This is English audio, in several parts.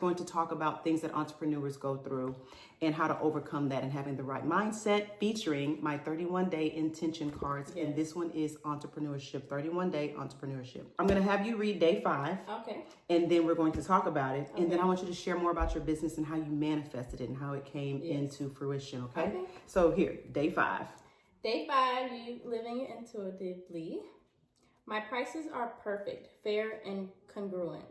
Going to talk about things that entrepreneurs go through and how to overcome that and having the right mindset, featuring my 31-day intention cards. Yes. And this one is entrepreneurship, 31-day entrepreneurship. I'm going to have you read day 5. Okay. And then we're going to talk about it. Okay. And then I want you to share more about your business and how you manifested it and how it came into fruition. Okay? So here, day 5. Day 5, you living intuitively. My prices are perfect, fair, and congruent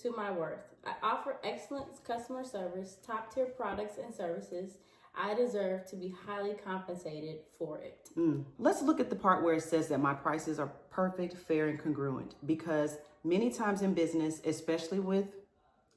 to my worth. I offer excellent customer service, top-tier products and services. I deserve to be highly compensated for it. Let's look at the part where it says that my prices are perfect, fair, and congruent, because many times in business, especially with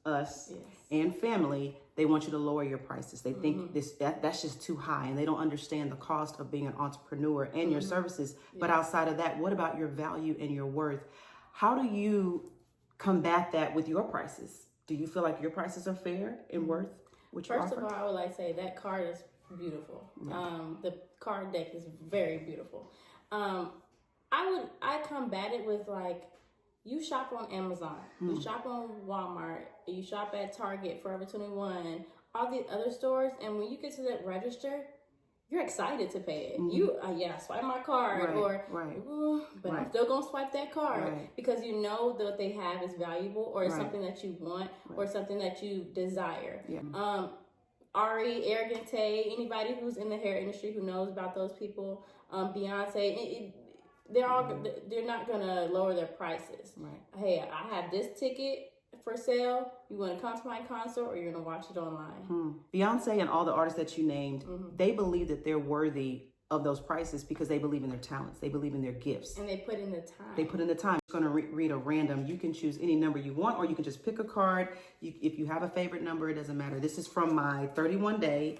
us and family, they want you to lower your prices. They think that's just too high, and they don't understand the cost of being an entrepreneur and your services. But outside of that, what about your value and your worth? How do you combat that with your prices? Do you feel like your prices are fair and worth what you offer? First of all, I would like to say that card is beautiful. The card deck is very beautiful. I combat it with, like, you shop on Amazon, you shop on Walmart, you shop at Target, Forever 21, all the other stores, and when you get to that register, you're excited to pay it. You, swipe my card, but I'm still gonna swipe that card because you know that what they have is valuable, or it's something that you want, or something that you desire. Ari, Arrogante, anybody who's in the hair industry who knows about those people, Beyonce, they're not gonna lower their prices. Hey, I have this ticket for sale. You want to come to my concert, or you're going to watch it online? Beyonce and all the artists that you named, they believe that they're worthy of those prices because they believe in their talents. They believe in their gifts. And they put in the time. They put in the time. I'm going to read a random. You can choose any number you want, or you can just pick a card. If you have a favorite number, it doesn't matter. This is from my 31-day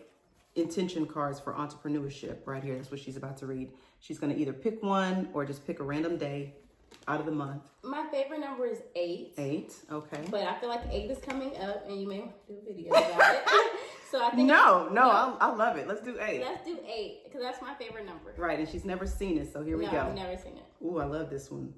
intention cards for entrepreneurship right here. That's what she's about to read. She's going to either pick one or just pick a random day out of the month. My favorite number is 8. 8, okay. But I feel like 8 is coming up, and you may want to do a video about it. So I think No, I love it. Let's do 8. Let's do 8 because that's my favorite number. Right, and she's never seen it, so here we go. No, I've never seen it. Ooh, I love this one.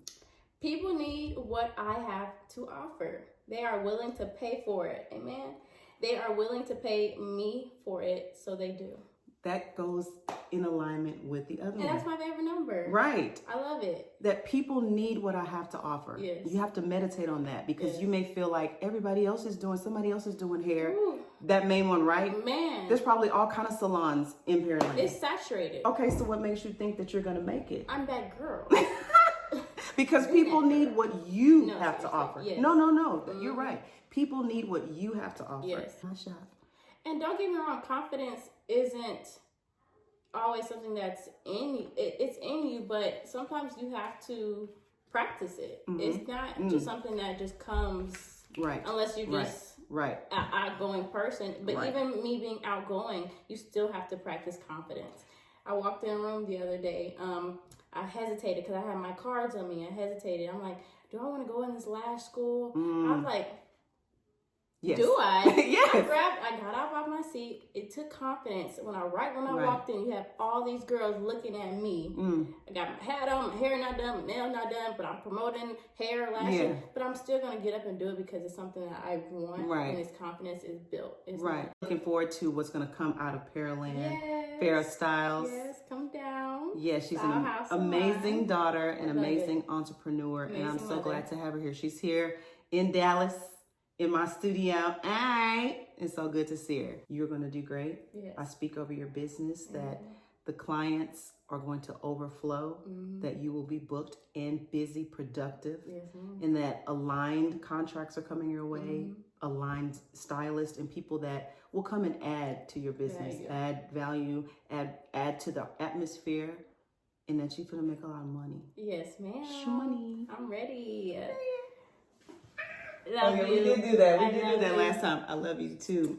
People need what I have to offer. They are willing to pay for it. Amen. They are willing to pay me for it, so they do. That goes in alignment with the other one. And that's my favorite number. Right. I love it. That people need what I have to offer. Yes. You have to meditate on that because you may feel like somebody else is doing hair. Ooh. That main one, right? Man. There's probably all kind of salons in Pearland. It's saturated. Okay, so what makes you think that you're going to make it? I'm that girl. Because people need what you have to offer. Yes. No. You're right. People need what you have to offer. Yes. My shop. And don't get me wrong, confidence isn't always something that's in you. It's in you, but sometimes you have to practice it. It's not just something that just comes unless you're just an outgoing person. But even me being outgoing, you still have to practice confidence. I walked in a room the other day. I hesitated because I had my cards on me. I hesitated. I'm like, do I want to go in this lash school? I was like, yes. Do I? Yes. I got up off my seat. It took confidence. When I walked in, you have all these girls looking at me. I got my hat on, my hair not done, my nails not done, but I'm promoting hair, lashes. Yeah. But I'm still going to get up and do it because it's something that I want. And this confidence is built. Looking forward to what's going to come out of Pearland. Yes. Farrah Styles. Yes, come down. Yes, she's an amazing daughter, an amazing entrepreneur. Amazing and I'm so mother. glad to have her here. She's here in Dallas. In my studio. All right. It's so good to see her. You're going to do great. Yes. I speak over your business that the clients are going to overflow, that you will be booked and busy, productive, and that aligned contracts are coming your way, aligned stylists and people that will come and add to your business, add value, add to the atmosphere, and that you're going to make a lot of money. Yes, ma'am. Money. I'm ready. We did do that. We did do that last time. I love you too.